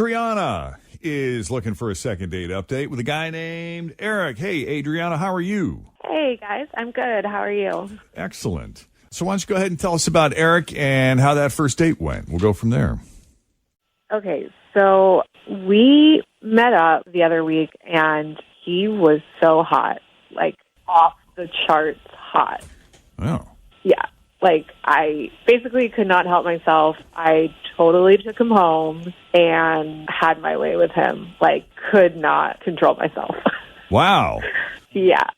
Adriana is looking for a second date update with a guy named Eric. Hey, Adriana, how are you? Hey, guys. I'm good. How are you? Excellent. So why don't you go ahead and tell us about Eric and how that first date went? We'll go from there. Okay, so we met up the other week, and he was so hot, like off the charts hot. Oh. Yeah, like I basically could not help myself. I totally took him home and had my way with him, like could not control myself. Wow. Yeah.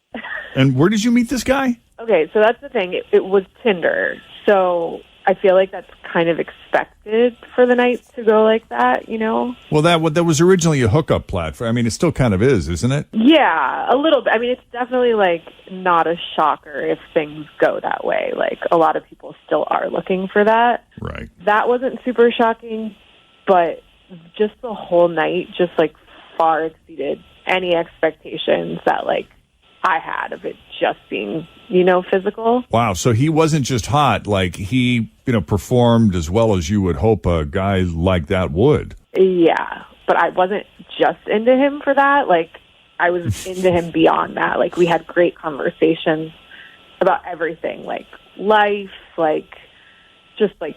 And where did you meet this guy? Okay, so that's the thing. It was Tinder. So I feel like that's kind of expected for the night to go like that, you know? Well, that was originally a hookup platform. I mean, it still kind of is, isn't it? Yeah, a little bit. I mean, it's definitely like not a shocker if things go that way. Like a lot of people still are looking for that. Right. That wasn't super shocking, but just the whole night just like far exceeded any expectations that like I had of it just being, you know, physical. Wow. So he wasn't just hot, like he, performed as well as you would hope a guy like that would. Yeah. But I wasn't just into him for that. Like I was into him beyond that. Like we had great conversations about everything, like life, like just like,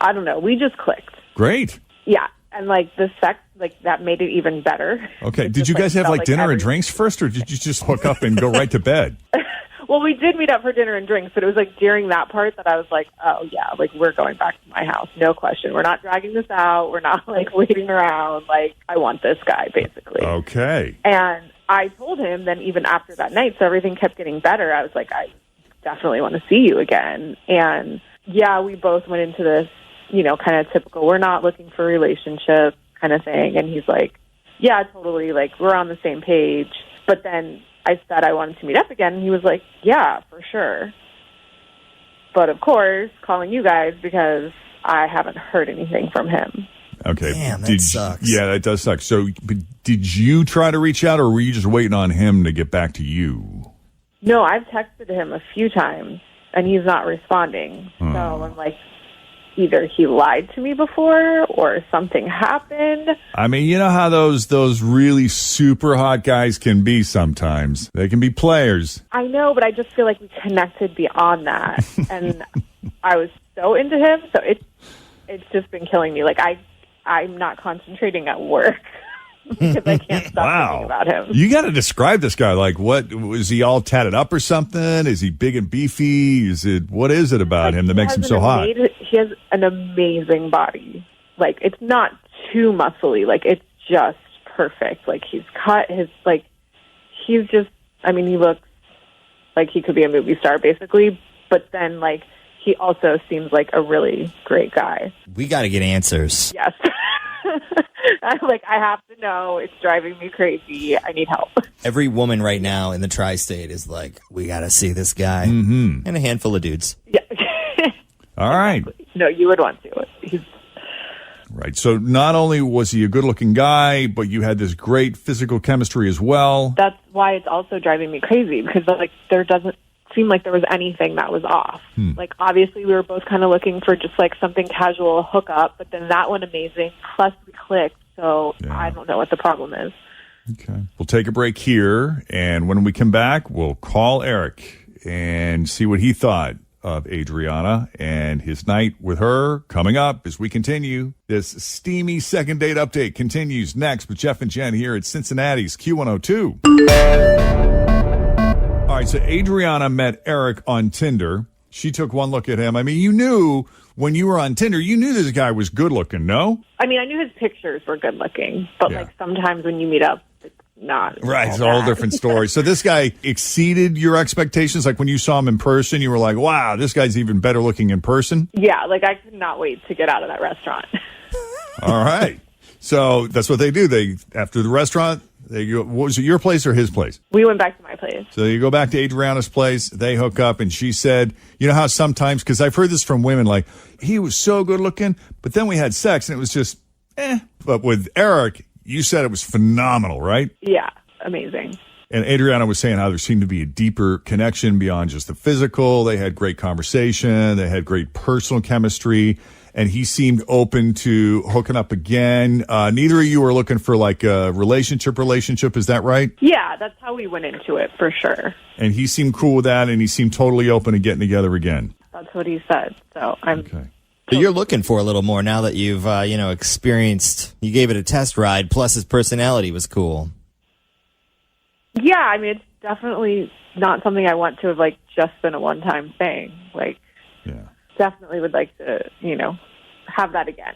I don't know. We just clicked. Great. Yeah. And like the sex, like that made it even better. Okay. Did you guys have like dinner and drinks first, or did you just hook up and go right to bed? Well, we did meet up for dinner and drinks, but it was like during that part that I was like, oh yeah, like we're going back to my house. No question. We're not dragging this out. We're not like waiting around. Like I want this guy basically. Okay. And I told him then even after that night, so everything kept getting better. I was like, I definitely want to see you again. And yeah, we both went into this, kind of typical, we're not looking for a relationship kind of thing. And he's like, yeah, totally. Like, we're on the same page. But then I said I wanted to meet up again. And he was like, yeah, for sure. But of course, calling you guys because I haven't heard anything from him. Okay. Damn, that sucks. Yeah, that does suck. So but did you try to reach out, or were you just waiting on him to get back to you? No, I've texted him a few times and he's not responding. So I'm like, either he lied to me before or something happened. I mean, you know how those really super hot guys can be sometimes. They can be players. I know, but I just feel like we connected beyond that. And I was so into him, so it's just been killing me. Like, I'm not concentrating at work because I can't stop thinking about him. You got to describe this guy. Like, what, is he all tatted up or something? Is he big and beefy? What is it about him that makes him so hot? He has an amazing body. Like, it's not too muscly. Like, it's just perfect. Like, he's cut he's just, I mean, he looks like he could be a movie star, basically. But then, like, he also seems like a really great guy. We got to get answers. Yes. I have to know. It's driving me crazy. I need help. Every woman right now in the tri-state is like, we got to see this guy. Mm-hmm. And a handful of dudes. Yeah. All right. No, you would want to. Right. So not only was he a good-looking guy, but you had this great physical chemistry as well. That's why it's also driving me crazy, because there doesn't seem like there was anything that was off. Like, obviously we were both kind of looking for just like something casual, a hookup, but then that went amazing. Plus we clicked. So yeah. I don't know what the problem is. Okay. We'll take a break here, and when we come back, we'll call Eric and see what he thought of Adriana and his night with her. Coming up as we continue. This steamy second date update continues next with Jeff and Jenn here at Cincinnati's Q102. All right, so Adriana met Eric on Tinder. She took one look at him. I mean, you knew when you were on Tinder, you knew this guy was good looking, no? I mean, I knew his pictures were good looking, but like sometimes when you meet up, it's not. Right, it's a whole different story. So this guy exceeded your expectations? Like when you saw him in person, you were like, wow, this guy's even better looking in person? Yeah, like I could not wait to get out of that restaurant. All right. So that's what they do. After the restaurant, they go, what was it, your place or his place? We went back to my place. So you go back to Adriana's place, they hook up, and she said, you know how sometimes, because I've heard this from women, like, he was so good looking, but then we had sex, and it was just, But with Eric, you said it was phenomenal, right? Yeah, amazing. And Adriana was saying how there seemed to be a deeper connection beyond just the physical. They had great conversation. They had great personal chemistry. and he seemed open to hooking up again. Neither of you are looking for like a relationship. Is that right? Yeah, that's how we went into it for sure. And he seemed cool with that, and he seemed totally open to getting together again. That's what he said. So I'm Okay. So you're looking for a little more now that you've, experienced, you gave it a test ride, plus his personality was cool. Yeah, I mean, it's definitely not something I want to have, like, just been a one-time thing. Like, Yeah. definitely would like to, have that again.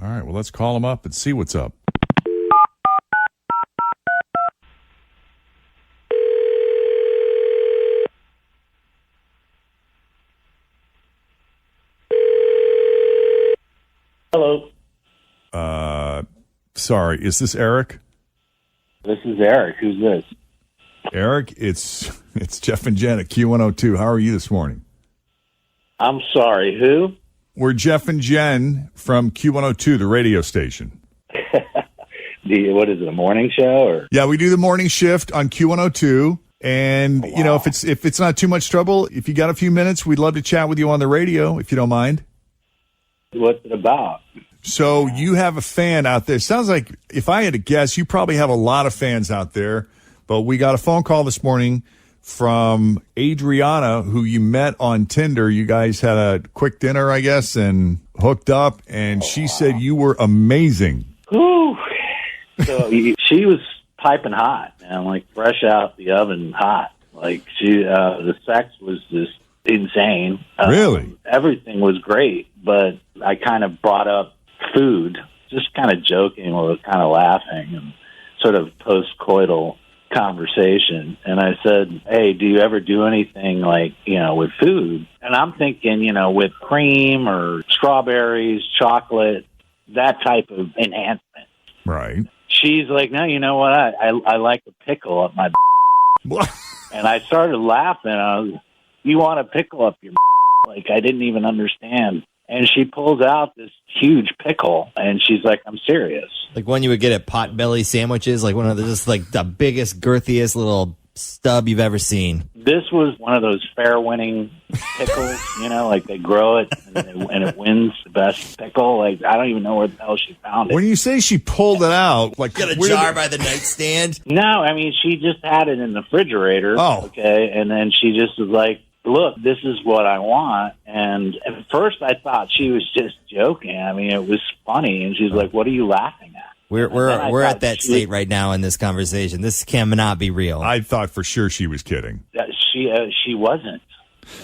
All right, well, let's call him up and see what's up. Hello. Sorry, is this Eric? This is Eric. Who's this? Eric, it's Jeff and Jenn at Q102. How are you this morning? I'm sorry. Who? We're Jeff and Jenn from Q102, the radio station. What is it? A morning show or? Yeah, we do the morning shift on Q102. And, if it's not too much trouble, if you got a few minutes, we'd love to chat with you on the radio, if you don't mind. What's it about? So you have a fan out there. Sounds like, if I had to guess, you probably have a lot of fans out there. But we got a phone call this morning from Adriana, who you met on Tinder. You guys had a quick dinner, I guess, and hooked up. And she said you were amazing. Whew. So she was piping hot, man, like fresh out the oven hot. Like the sex was just insane. Really? Everything was great, but I kind of brought up food, just kind of joking or kind of laughing and sort of post-coital conversation. And I said, hey, do you ever do anything like, with food? And I'm thinking, with cream or strawberries, chocolate, that type of enhancement. Right. She's like, no, you know what? I like a pickle up my And I started laughing. I was, you want a pickle up your like, I didn't even understand. And she pulls out this huge pickle, and she's like, I'm serious. Like one you would get at Potbelly sandwiches, like one of the, just like the biggest, girthiest little stub you've ever seen. This was one of those fair-winning pickles, like they grow it, and it wins the best pickle. Like, I don't even know where the hell she found it. When you say she pulled it out, like Got a jar by the nightstand? No, I mean, she just had it in the refrigerator. Oh. Okay, and then she just was like, look, this is what I want. And at first I thought she was just joking. I mean, it was funny. And she's like, what are you laughing at? We're at that state right now in this conversation. This cannot be real. I thought for sure she was kidding. She wasn't,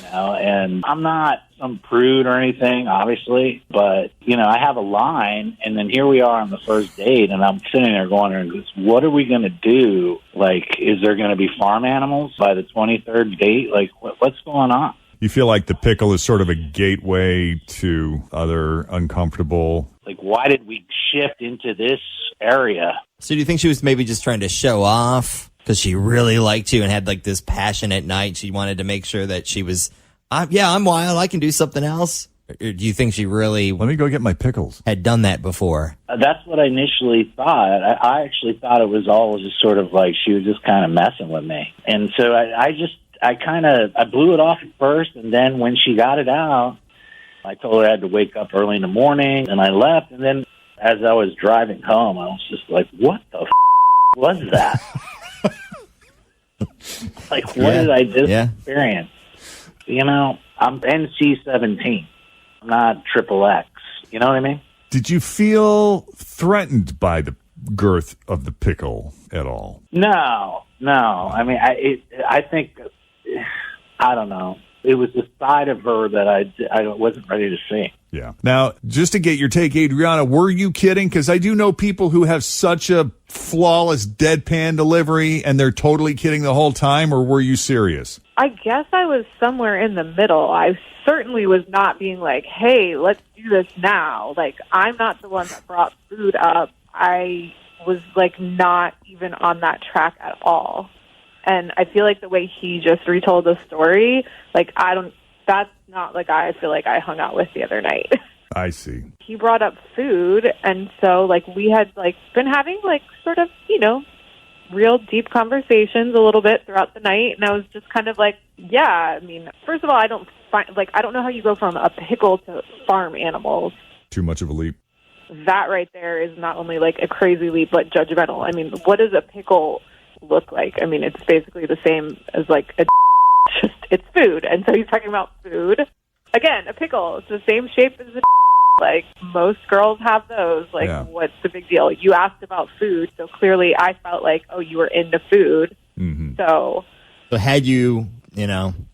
and I'm not some prude or anything, obviously, but, I have a line, and then here we are on the first date, and I'm sitting there going, what are we going to do? Like, is there going to be farm animals by the 23rd date? Like, what's going on? You feel like the pickle is sort of a gateway to other uncomfortable... Like, why did we shift into this area? So do you think she was maybe just trying to show off because she really liked you and had like this passionate night? She wanted to make sure that she was, I'm wild, I can do something else. Or do you think she really Let me go get my pickles. had done that before? That's what I initially thought. I actually thought it was all just sort of like she was just kind of messing with me. And so I blew it off at first, and then when she got it out, I told her I had to wake up early in the morning, and I left. And then as I was driving home, I was just like, what the was that? Like, what did I just experience? I'm NC-17. I'm not XXX. You know what I mean? Did you feel threatened by the girth of the pickle at all? No. I mean, I think, I don't know. It was the side of her that I wasn't ready to see. Yeah. Now, just to get your take, Adriana, were you kidding? Because I do know people who have such a flawless deadpan delivery and they're totally kidding the whole time, or were you serious? I guess I was somewhere in the middle. I certainly was not being like, hey, let's do this now. Like, I'm not the one that brought food up. I was, like, not even on that track at all. And I feel like the way he just retold the story, like, that's not like I feel like I hung out with the other night. I see. He brought up food, and so, like, we had, like, been having, like, sort of, real deep conversations a little bit throughout the night, and I was just kind of like, yeah, I mean, first of all, I don't know how you go from a pickle to farm animals. Too much of a leap. That right there is not only like a crazy leap, but judgmental. I mean, what does a pickle look like? I mean, it's basically the same as like just it's food. And so he's talking about food. Again, a pickle. It's the same shape as a like most girls have those. Like, What's the big deal? You asked about food, so clearly I felt like, oh, you were into food. Mm-hmm. So had you,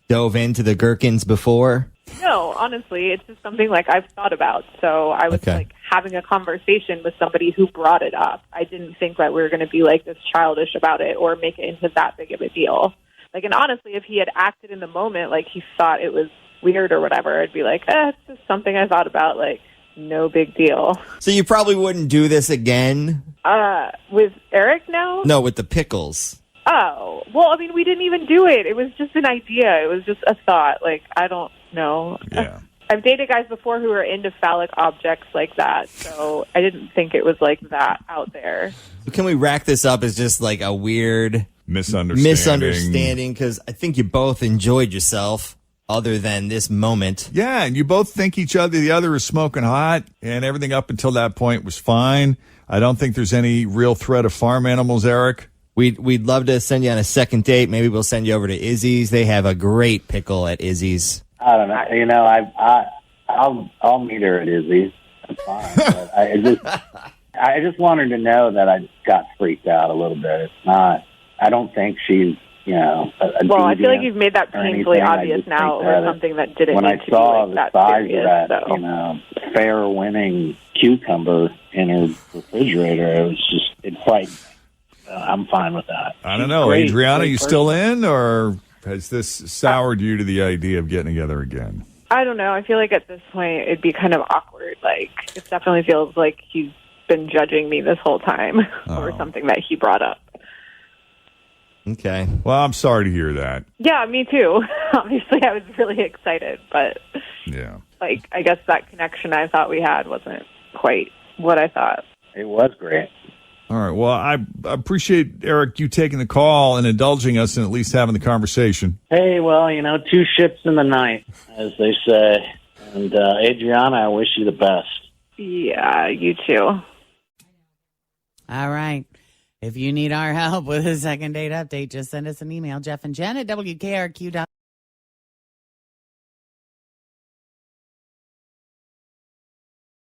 dove into the gherkins before? No, honestly, it's just something like I've thought about. So I was like having a conversation with somebody who brought it up. I didn't think that we were going to be like this childish about it or make it into that big of a deal. Like, and honestly, if he had acted in the moment like he thought it was weird or whatever, I'd be like, it's just something I thought about. Like, no big deal. So you probably wouldn't do this again? With Eric now? No, with the pickles. Oh, well, I mean, we didn't even do it. It was just an idea. It was just a thought. Like, I don't know. Yeah. I've dated guys before who were into phallic objects like that, so I didn't think it was like that out there. Can we rack this up as just like a weird misunderstanding? Because I think you both enjoyed yourself other than this moment. Yeah, and you both think the other is smoking hot, and everything up until that point was fine. I don't think there's any real threat of farm animals, Eric. We'd love to send you on a second date. Maybe we'll send you over to Izzy's. They have a great pickle at Izzy's. I don't know. I'll meet her at Izzy's. That's fine. But I just want her to know that I got freaked out a little bit. It's not. I don't think she's well, I feel like you've made that painfully obvious now, or something that didn't. When need I to saw be the like size serious, of that, fair winning cucumber in her refrigerator, it frightened me. I'm fine with that. I don't know, Adriana, you still in, or has this soured you to the idea of getting together again? I don't know. I feel like at this point it'd be kind of awkward. Like, it definitely feels like he's been judging me this whole time over something that he brought up. Okay. Well, I'm sorry to hear that. Yeah, me too. Obviously, I was really excited, but like, I guess that connection I thought we had wasn't quite what I thought. It was great. All right. Well, I appreciate, Eric, you taking the call and indulging us and at least having the conversation. Hey, well, two ships in the night, as they say. And Adriana, I wish you the best. Yeah, you too. All right. If you need our help with a second date update, just send us an email, Jeff and Jen at WKRQ.com.